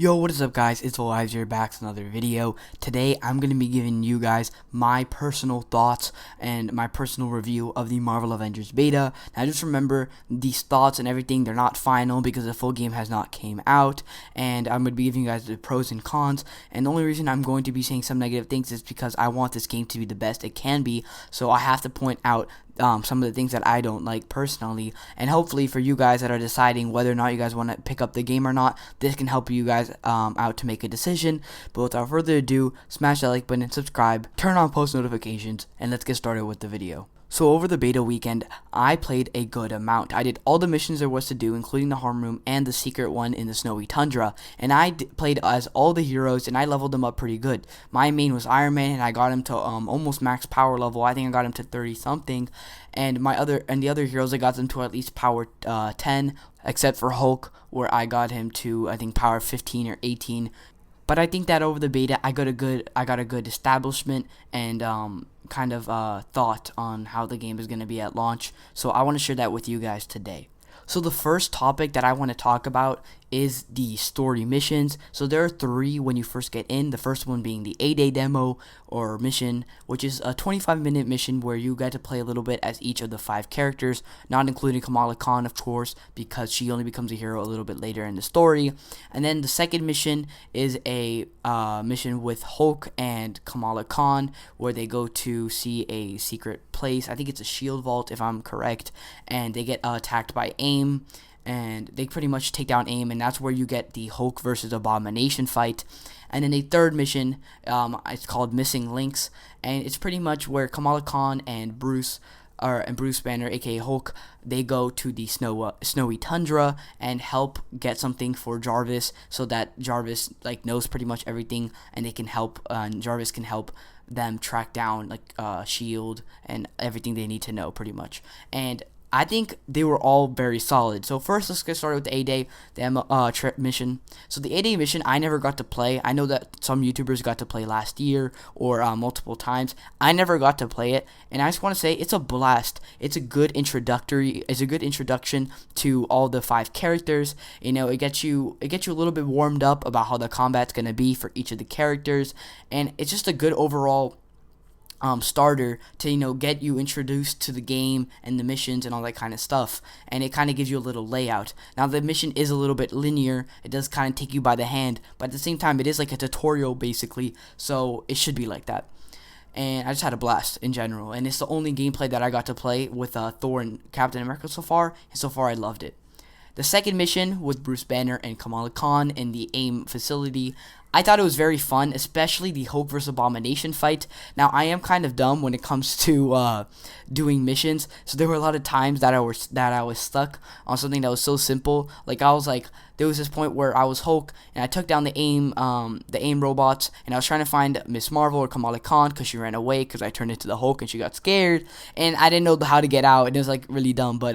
Yo, what is up guys, it's Elias here back with another video. Today I'm going to be giving you guys my personal thoughts and my personal review of the Marvel Avengers beta. Now just remember, these thoughts and everything, they're not final because the full game has not came out, and I'm going to be giving you guys the pros and cons, and the only reason I'm going to be saying some negative things is because I want this game to be the best it can be, so I have to point out some of the things that I don't like personally, and hopefully for you guys that are deciding whether or not you guys want to pick up the game or not, this can help you guys out to make a decision. But without further ado, smash that like button, subscribe, turn on post notifications, and let's get started with the video. So over the beta weekend, I played a good amount. I did all the missions there was to do, including the harm room and the secret one in the snowy tundra. And I played as all the heroes, and I leveled them up pretty good. My main was Iron Man, and I got him to almost max power level. I think I got him to 30 something. And the other heroes, I got them to at least power 10, except for Hulk, where I got him to I think power 15 or 18. But I think that over the beta, I got a good establishment and kind of thought on how the game is going to be at launch. So I want to share that with you guys today. So the first topic that I want to talk about is the story missions. So there are three when you first get in. The first one being the A-Day demo or mission, which is a 25-minute mission where you get to play a little bit as each of the 5 characters, not including Kamala Khan, of course, because she only becomes a hero a little bit later in the story. And then the second mission is a mission with Hulk and Kamala Khan, where they go to see a secret place. I think it's a shield vault, if I'm correct, and they get attacked by AIM. And they pretty much take down AIM, and that's where you get the Hulk versus Abomination fight. And then the third mission, it's called Missing Links, and it's pretty much where Kamala Khan and Bruce Banner, aka Hulk, they go to the snowy tundra and help get something for Jarvis, so that Jarvis knows pretty much everything, and they can help. Jarvis can help them track down Shield and everything they need to know, pretty much. And I think they were all very solid. So first, let's get started with the A-Day mission. So the A-Day mission, I never got to play. I know that some YouTubers got to play last year or multiple times. I never got to play it, and I just want to say it's a blast. It's a good introduction to all the 5 characters. You know, it gets you a little bit warmed up about how the combat's gonna be for each of the characters, and it's just a good overall starter to get you introduced to the game and the missions and all that kind of stuff, and it kind of gives you a little layout. Now the mission is a little bit linear, it does kind of take you by the hand, but at the same time it is like a tutorial basically, so it should be like that. And I just had a blast in general, and it's the only gameplay that I got to play with Thor and Captain America so far, and so far I loved it. The second mission with Bruce Banner and Kamala Khan in the AIM facility, I thought it was very fun, especially the Hulk vs. Abomination fight. Now, I am kind of dumb when it comes to doing missions, so there were a lot of times that I was stuck on something that was so simple. There was this point where I was Hulk, and I took down the AIM robots, and I was trying to find Miss Marvel or Kamala Khan because she ran away because I turned into the Hulk and she got scared, and I didn't know how to get out, and it was really dumb, but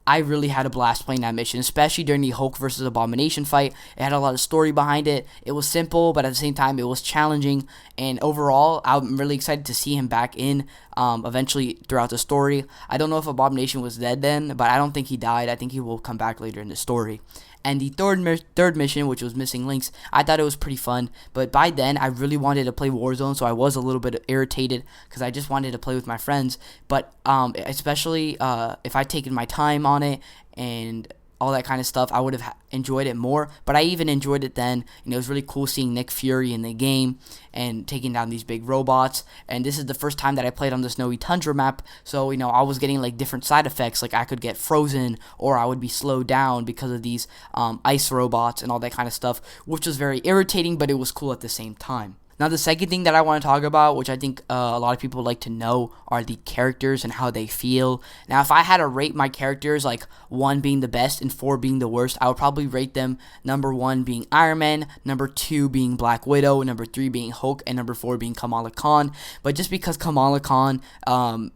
I really had a blast playing that mission, especially during the Hulk versus Abomination fight. It had a lot of story behind it. It was simple, but at the same time, it was challenging. And overall, I'm really excited to see him back in eventually throughout the story. I don't know if Abomination was dead then, but I don't think he died. I think he will come back later in the story. And the third mission, which was Missing Links, I thought it was pretty fun. But by then, I really wanted to play Warzone, so I was a little bit irritated because I just wanted to play with my friends. But especially if I'd taken my time on it and all that kind of stuff, I would have enjoyed it more. But I even enjoyed it then. It was really cool seeing Nick Fury in the game and taking down these big robots. And this is the first time that I played on the snowy tundra map, so I was getting different side effects. I could get frozen, or I would be slowed down because of these ice robots and all that kind of stuff, which was very irritating, but it was cool at the same time. Now, the second thing that I want to talk about, which I think a lot of people like to know, are the characters and how they feel. Now, if I had to rate my characters, 1 being the best and 4 being the worst, I would probably rate them number 1 being Iron Man, number 2 being Black Widow, number 3 being Hulk, and number 4 being Kamala Khan. But just because Kamala Khan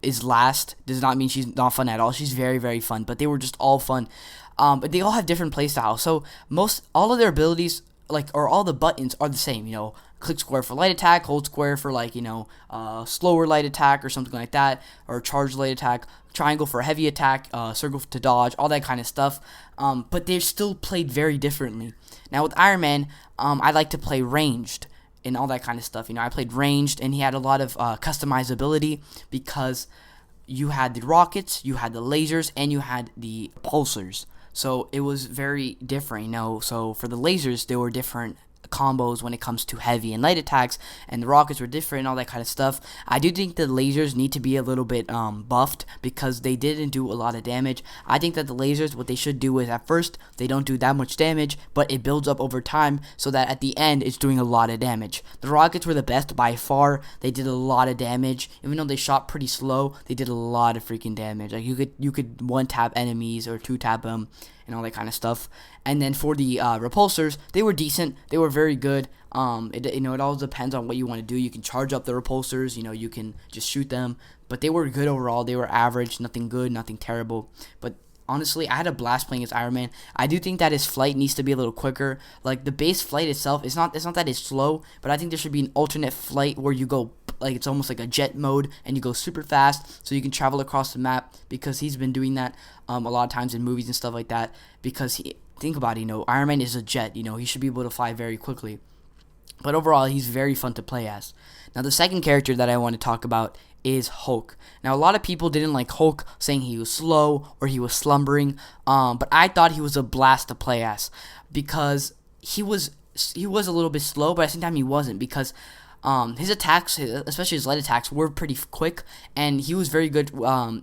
is last does not mean she's not fun at all. She's very, very fun, but they were just all fun. But they all have different playstyles, so all of their abilities like, or all the buttons are the same. Click square for light attack, hold square for like slower light attack or something like that, or charge light attack, triangle for heavy attack, circle to dodge, all that kind of stuff. But they're still played very differently. Now with Iron Man, I like to play ranged and all that kind of stuff. I played ranged, and he had a lot of customizability because you had the rockets, you had the lasers, and you had the pulsars. So it was very different. So for the lasers, there were different combos when it comes to heavy and light attacks, and the rockets were different and all that kind of stuff. I do think the lasers need to be a little bit buffed because they didn't do a lot of damage. I think that the lasers, what they should do is at first they don't do that much damage, but it builds up over time so that at the end it's doing a lot of damage. The rockets were the best by far. They did a lot of damage. Even though they shot pretty slow, they did a lot of freaking damage. Like you could one tap enemies or two tap them and all that kind of stuff. And then for the repulsors, they were decent. They were very good. It all depends on what you want to do. You can charge up the repulsors. You can just shoot them. But they were good overall. They were average. Nothing good. Nothing terrible. But honestly, I had a blast playing as Iron Man. I do think that his flight needs to be a little quicker. Like the base flight itself, it's not that it's slow, but I think there should be an alternate flight where you go like it's almost like a jet mode and you go super fast so you can travel across the map, because he's been doing that a lot of times in movies and stuff like that. Because think about it, Iron Man is a jet. He should be able to fly very quickly. But overall, he's very fun to play as. Now, the second character that I want to talk about is Hulk. Now, a lot of people didn't like Hulk, saying he was slow or he was slumbering. But I thought he was a blast to play as, because he was a little bit slow, but at the same time he wasn't, because his attacks, especially his light attacks, were pretty quick, and he was very good.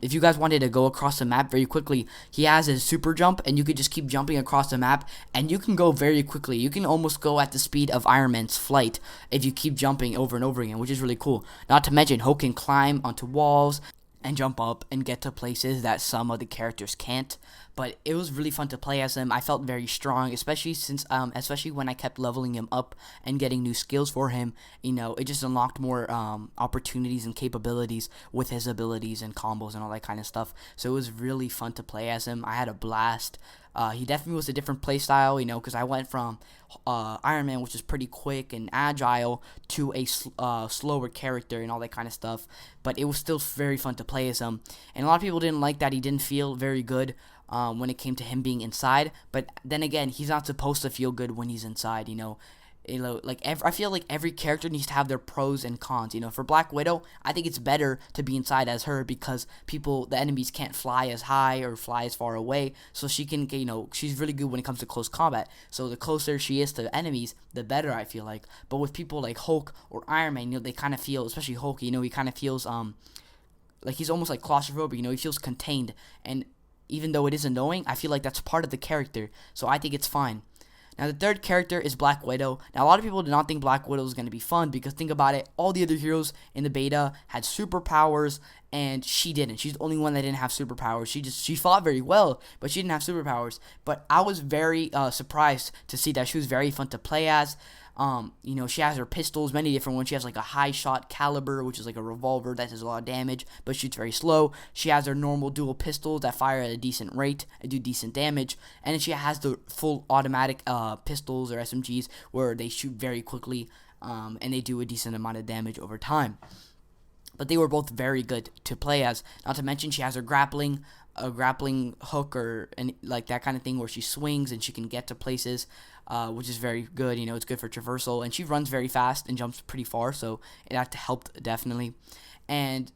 If you guys wanted to go across the map very quickly, he has his super jump, and you could just keep jumping across the map, and you can go very quickly. You can almost go at the speed of Iron Man's flight if you keep jumping over and over again, which is really cool. Not to mention, Hulk can climb onto walls and jump up and get to places that some of the characters can't. But it was really fun to play as him. I felt very strong, especially when I kept leveling him up and getting new skills for him. It just unlocked more opportunities and capabilities with his abilities and combos and all that kind of stuff. So it was really fun to play as him. I had a blast. He definitely was a different play style, because I went from Iron Man, which is pretty quick and agile, to a slower character and all that kind of stuff. But it was still very fun to play as him. And a lot of people didn't like that he didn't feel very good when it came to him being inside. But then again, he's not supposed to feel good when he's inside. I feel like every character needs to have their pros and cons. For Black Widow, I think it's better to be inside as her, because the enemies can't fly as high or fly as far away, so she can, she's really good when it comes to close combat. So the closer she is to enemies, the better, I feel like. But with people like Hulk or Iron Man, they kind of feel, especially Hulk, he kind of feels like he's almost like claustrophobic. He feels contained, and even though it is annoying, I feel like that's part of the character, so I think it's fine. Now, the third character is Black Widow. Now, a lot of people did not think Black Widow was going to be fun, because think about it, all the other heroes in the beta had superpowers, and she didn't. She's the only one that didn't have superpowers. She fought very well, but she didn't have superpowers. But I was very surprised to see that she was very fun to play as. She has her pistols, many different ones. She has like a high shot caliber, which is like a revolver that does a lot of damage, but shoots very slow. She has her normal dual pistols that fire at a decent rate and do decent damage. And then she has the full automatic pistols or SMGs where they shoot very quickly, and they do a decent amount of damage over time. But they were both very good to play as. Not to mention, she has her grappling hook or like that kind of thing where she swings and she can get to places, which is very good. It's good for traversal, and she runs very fast and jumps pretty far, so it had to help definitely. And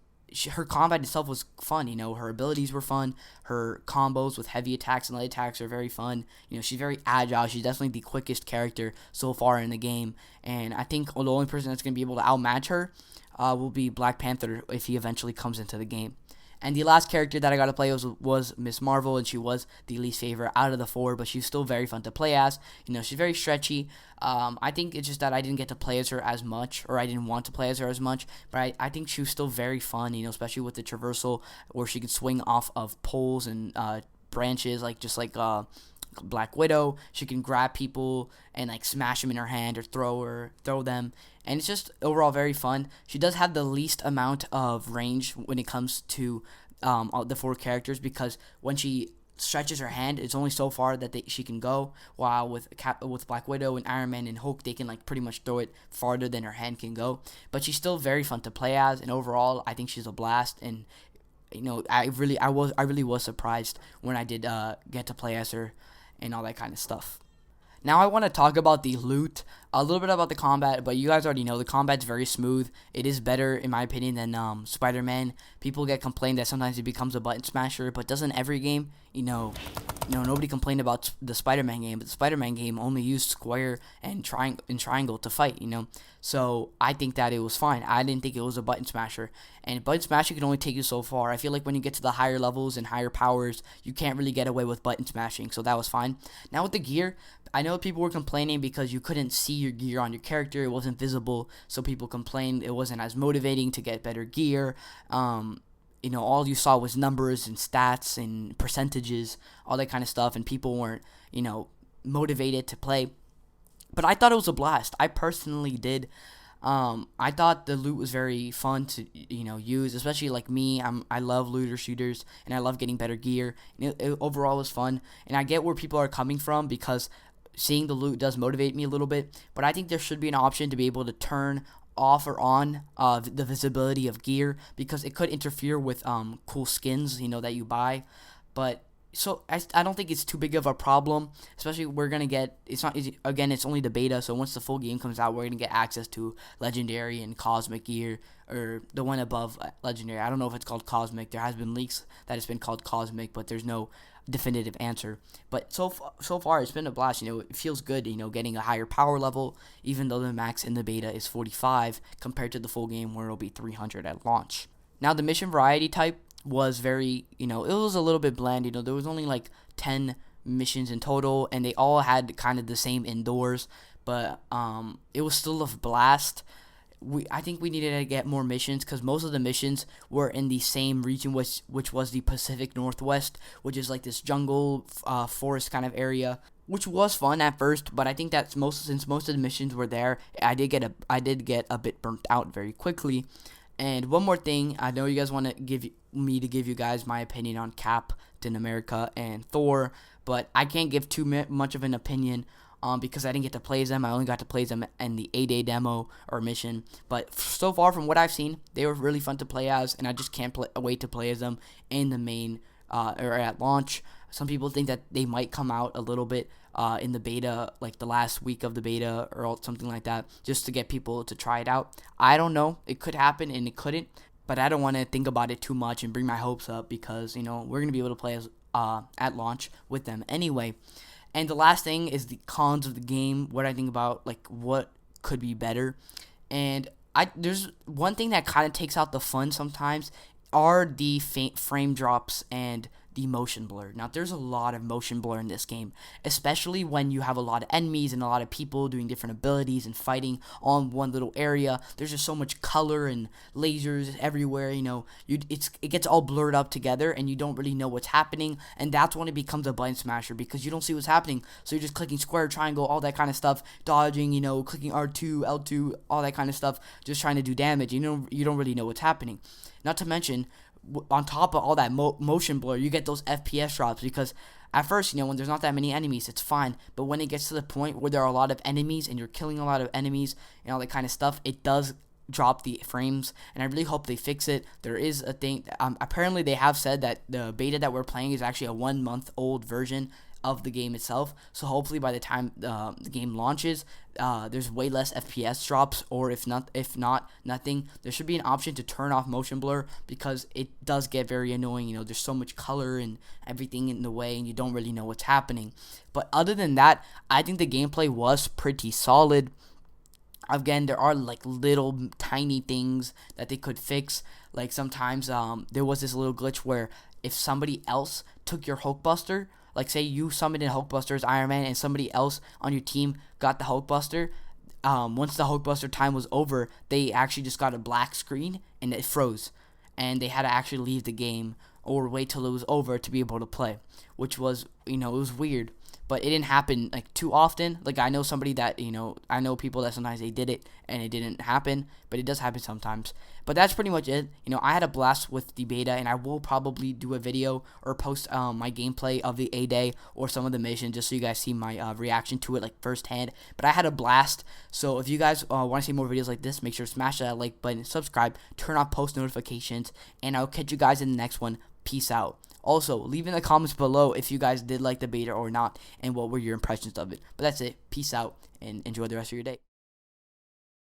her combat itself was fun. Her abilities were fun. Her combos with heavy attacks and light attacks are very fun. She's very agile. She's definitely the quickest character so far in the game, and I think the only person that's going to be able to outmatch her will be Black Panther if he eventually comes into the game. And the last character that I got to play was Miss Marvel, and she was the least favorite out of the four, but she's still very fun to play as. She's very stretchy. I think it's just that I didn't get to play as her as much, or I didn't want to play as her as much, but I think she was still very fun, especially with the traversal, where she could swing off of poles and branches, just like Black Widow. She can grab people and smash them in her hand or throw them, and it's just overall very fun. She does have the least amount of range when it comes to the four characters, because when she stretches her hand. It's only so far that she can go. While with Black Widow and Iron Man and Hulk, they can like pretty much throw it farther than her hand can go. But she's still very fun to play as, and overall, I think she's a blast. And I really was surprised when I did get to play as her and all that kind of stuff. Now I want to talk about the loot, a little bit about the combat, but you guys already know the combat's very smooth. It is better, in my opinion, than Spider-Man. People get complained that sometimes it becomes a button smasher, but doesn't every game? Nobody complained about the Spider-Man game, but the Spider-Man game only used square and triangle to fight, So I think that it was fine. I didn't think it was a button smasher. And button smasher can only take you so far. I feel like when you get to the higher levels and higher powers, you can't really get away with button smashing, so that was fine. Now with the gear, I know people were complaining because you couldn't see your gear on your character. It wasn't visible, so people complained it wasn't as motivating to get better gear. All you saw was numbers and stats and percentages, all that kind of stuff, and people weren't, motivated to play. But I thought it was a blast. I personally did. I thought the loot was very fun to use, especially like me. I love looter shooters and I love getting better gear. It overall was fun, and I get where people are coming from because seeing the loot does motivate me a little bit. But I think there should be an option to be able to turn off or on the visibility of gear, because it could interfere with cool skins that you buy. But so I don't think it's too big of a problem, especially we're gonna get, it's only the beta, so once the full game comes out, we're gonna get access to legendary and cosmic gear, or the one above legendary. I don't know if it's called cosmic. There has been leaks that it's been called cosmic, but there's no definitive answer. But so far it's been a blast. It feels good, getting a higher power level, even though the max in the beta is 45 compared to the full game where it'll be 300 at launch. Now the mission variety type was very, it was a little bit bland. There was only like 10 missions in total, and they all had kind of the same indoors, but it was still a blast. I think we needed to get more missions, because most of the missions were in the same region, which was the Pacific Northwest, which is like this jungle, forest kind of area, which was fun at first. But I think that since most of the missions were there, I did get a bit burnt out very quickly. And one more thing, I know you guys want to give you guys my opinion on Captain America and Thor, but I can't give too much of an opinion because I didn't get to play them. I only got to play them in the 8-day demo or mission. But so far from what I've seen, they were really fun to play as, and I just can't wait to play as them in the main or at launch. Some people think that they might come out a little bit in the beta, like the last week of the beta or something like that, just to get people to try it out. I don't know. It could happen and it couldn't, but I don't want to think about it too much and bring my hopes up, because, we're going to be able to play as at launch with them anyway. And the last thing is the cons of the game, what I think about, like, what could be better. And there's one thing that kind of takes out the fun sometimes are the frame drops and the motion blur. Now, there's a lot of motion blur in this game, especially when you have a lot of enemies and a lot of people doing different abilities and fighting on one little area. There's just so much color and lasers everywhere. It gets all blurred up together, and you don't really know what's happening. And that's when it becomes a button smasher, because you don't see what's happening. So you're just clicking square, triangle, all that kind of stuff, dodging, clicking R2, L2, all that kind of stuff, just trying to do damage. You don't really know what's happening. Not to mention, on top of all that motion blur, you get those FPS drops, because at first, when there's not that many enemies, it's fine. But when it gets to the point where there are a lot of enemies and you're killing a lot of enemies and all that kind of stuff, it does drop the frames, and I really hope they fix it. There is a thing, apparently they have said that the beta that we're playing is actually a 1-month-old version of the game itself, so hopefully by the time the game launches, there's way less FPS drops, or if not nothing. There should be an option to turn off motion blur, because it does get very annoying. There's so much color and everything in the way, and you don't really know what's happening. But other than that, I think the gameplay was pretty solid. Again, there are like little tiny things that they could fix. Like sometimes there was this little glitch where if somebody else took your Hulkbuster, like say you summoned in Hulkbuster as Iron Man and somebody else on your team got the Hulkbuster, once the Hulkbuster time was over, they actually just got a black screen and it froze, and they had to actually leave the game or wait till it was over to be able to play, which was, it was weird. but it didn't happen like too often. Like I know somebody that, I know people that sometimes they did it and it didn't happen, but it does happen sometimes. But that's pretty much it. I had a blast with the beta, and I will probably do a video or post my gameplay of the A-Day or some of the missions just so you guys see my reaction to it like firsthand. But I had a blast. So if you guys want to see more videos like this, make sure to smash that like button, subscribe, turn on post notifications, and I'll catch you guys in the next one. Peace out. Also, leave in the comments below if you guys did like the beta or not, and what were your impressions of it. But that's it. Peace out, and enjoy the rest of your day.